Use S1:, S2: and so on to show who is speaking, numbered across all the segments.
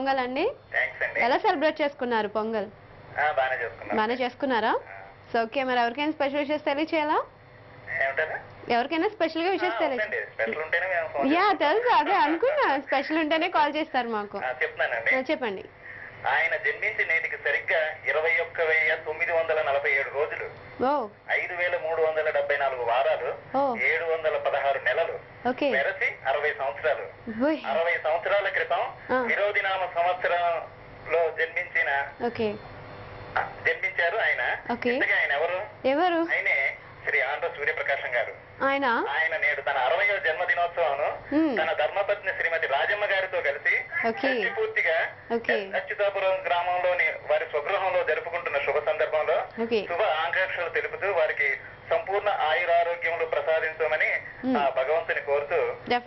S1: పొంగల్ అండి. ఎలా సెలబ్రేట్ చేసుకున్నారు పొంగల్? బాగానే చేసుకున్నారా? సో ఓకే, మరి ఎవరికైనా స్పెషల్ విషెస్ తెలియచేయాలా? ఎవరికైనా స్పెషల్ గా విషెస్ యా తెలుసు, అదే అనుకున్నా స్పెషల్ ఉంటేనే కాల్ చేస్తారు మాకు. చెప్పండి.
S2: ఆయన జన్మించి నేటికి సరిగ్గా 21,947 రోజులు, 5,374 వారాలు, 716 నెలలు, వెరసి 60 సంవత్సరాలు. 60 సంవత్సరాల క్రితం విరోధినామ సంవత్సరంలో జన్మించారు ఆయన. ఆయన ఎవరు? ఆయనే శ్రీ ఆంధ్ర సూర్యప్రకాశం గారు. ఆయన నేడు తన 60వ జన్మదినోత్సవం తన ధర్మపత్ని శ్రీమతి రాజమ్మ గారితో కలిసి పూర్తిగా అచ్యుతాపురం గ్రామంలోని వారి స్వగృహంలో జరుపుకుంటున్న శుభ సందర్భంలో శుభ ఆకాంక్షలు తెలుపుతూ వారికి సంపూర్ణ ఆయురారోగ్యములు ప్రసాదించమని ఆ భగవంతుని కోరుతూ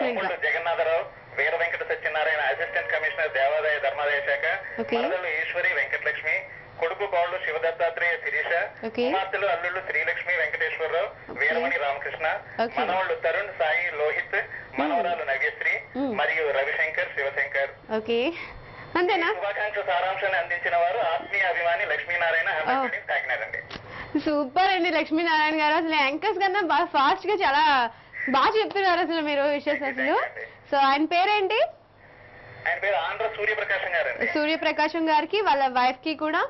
S2: తమ్ముళ్ళు జగన్నాథరావు, వీర వెంకట సత్యనారాయణ అసిస్టెంట్ కమిషనర్ దేవాదాయ ధర్మాదాయ శాఖ, మరదలు ఈశ్వరి వెంకటలక్ష్మి, కొడుకు కోళ్లు శివదత్తాత్రేయ శిరీష, కుమార్తెలు అల్లుళ్ళు శ్రీలక్ష్మి వెంకటేశ్వరరావు, వీరమణి రామకృష్ణ, మనవాళ్లు తరుణ్ సాయి లోహిత్, మనవరాలు నవ్యశ్రీ మరియు రవిశంకర్ శివశంకర్. శుభాకాంక్ష సారాంశాన్ని అందించిన వారు ఆత్మీయ అభిమాని లక్ష్మీనారాయణ కాకినాడ అండి.
S1: సూపర్ అండి లక్ష్మీనారాయణ గారు, అసలు యాంకర్స్ కన్నా బాగా ఫాస్ట్ గా చాలా బాగా చెప్తున్నారు అసలు మీరు విషెస్ అసలు. సో ఆయన పేరేంటి?
S2: ఆయన పేరు ఆంధ్ర సూర్యప్రకాశం గారు.
S1: సూర్యప్రకాశం గారికి వాళ్ళ వైఫ్ కి కూడా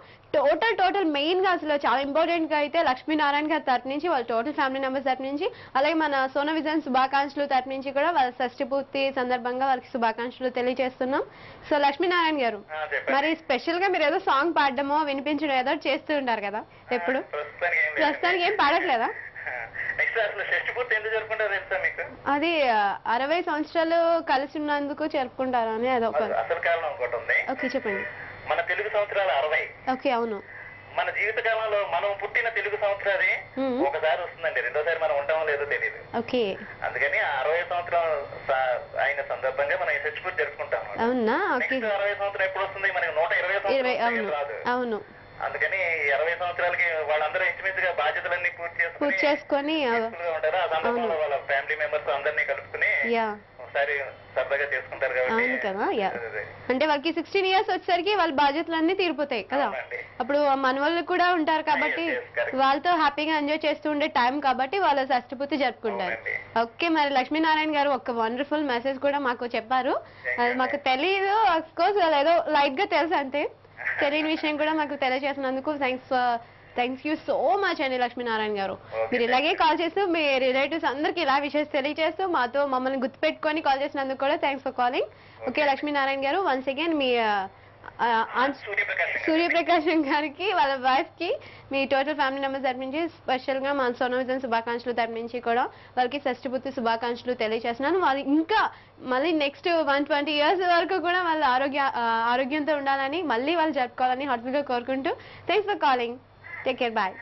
S1: టోటల్ మెయిన్ గా అసలు చాలా ఇంపార్టెంట్ గా అయితే లక్ష్మీనారాయణ గారి తరఫు నుంచి, వాళ్ళ టోటల్ ఫ్యామిలీ మెంబర్స్ తరఫు నుంచి, అలాగే మన సోనా విజన్ శుభాకాంక్షలు తరఫు నుంచి కూడా వాళ్ళ షష్ఠి పూర్తి సందర్భంగా వాళ్ళకి శుభాకాంక్షలు తెలియజేస్తున్నాం. సో లక్ష్మీనారాయణ గారు, మరి స్పెషల్ గా మీరు ఏదో సాంగ్ పాడడమో వినిపించడం ఏదో చేస్తూ ఉంటారు కదా ఎప్పుడు? ప్రస్తుతానికి ఏం పాడట్లేదా? అది 60 సంవత్సరాలు కలిసి ఉన్నందుకు జరుపుకుంటారు అని అదొక
S2: అసలు కారణం ఒకటి ఉంది.
S1: ఓకే చెప్పండి.
S2: మన తెలుగు సంవత్సరాలు 60.
S1: ఓకే అవును.
S2: మన జీవిత కాలంలో మనం పుట్టిన తెలుగు సంవత్సరాది ఒకసారి వస్తుందండి, రెండోసారి మనం ఉంటామో లేదో తెలియదు.
S1: ఓకే,
S2: అందుకని 60 సంవత్సరం అయిన సందర్భంగా మనం షష్ఠి జరుపుకుంటాం.
S1: అవునా?
S2: 60 సంవత్సరం ఎప్పుడు వస్తుంది? మనకి 120 సంవత్సరం రాదు.
S1: అవును.
S2: అందుకని 60 సంవత్సరాలకి వాళ్ళందరూ ఇంచుమించుగా బాధ్యతలన్నీ పూర్తి చేసుకుని ఉంటారు. ఆ సందర్భంలో వాళ్ళ ఫ్యామిలీ మెంబర్స్ అందరినీ కలుపుకుని ఒకసారి సరదాగా చేసుకుంటారు కాబట్టి.
S1: అంటే వాళ్ళకి 16 ఇయర్స్ వచ్చేసరికి వాళ్ళ బాధ్యతలన్నీ తీరిపోతాయి కదా, అప్పుడు మనవాళ్ళు కూడా ఉంటారు కాబట్టి వాళ్ళతో హ్యాపీగా ఎంజాయ్ చేస్తూ ఉండే టైం కాబట్టి వాళ్ళ షష్ఠి జరుపుకుంటారు. ఓకే, మరి లక్ష్మీనారాయణ గారు ఒక వండర్ఫుల్ మెసేజ్ కూడా మాకు చెప్పారు. అది మాకు తెలియదు, ఆఫ్ కోర్స్ ఏదో లైట్ గా తెలుసు అంతే, తెలియని విషయం కూడా మాకు తెలియజేసినందుకు థ్యాంక్స్ యూ సో మచ్ అండి లక్ష్మీనారాయణ గారు. మీరు ఇలాగే కాల్ చేస్తూ మీ రిలేటివ్స్ అందరికి ఇలా విషయాలు తెలియజేస్తూ మమ్మల్ని గుర్తుపెట్టుకొని కాల్ చేసినందుకు కూడా thanks for calling. Okay Lakshminarayana గారు, వన్స్ అగైన్ మీ సూర్యప్రకాశం గారికి వాళ్ళ వైఫ్ కి మీ టోటల్ ఫ్యామిలీ మెంబర్స్ తరపు నుంచి స్పెషల్ గా మన సోనా విజన్ శుభాకాంక్షలు తరపు నుంచి కూడా వాళ్ళకి షష్ఠి పూర్తి శుభాకాంక్షలు తెలియజేస్తున్నాను. వాళ్ళు ఇంకా మళ్ళీ నెక్స్ట్ 120 years వరకు కూడా వాళ్ళ ఆరోగ్యంతో ఉండాలని, మళ్ళీ వాళ్ళు జరుపుకోవాలని హార్ట్ఫుల్ గా కోరుకుంటూ thanks for calling. Take care, bye.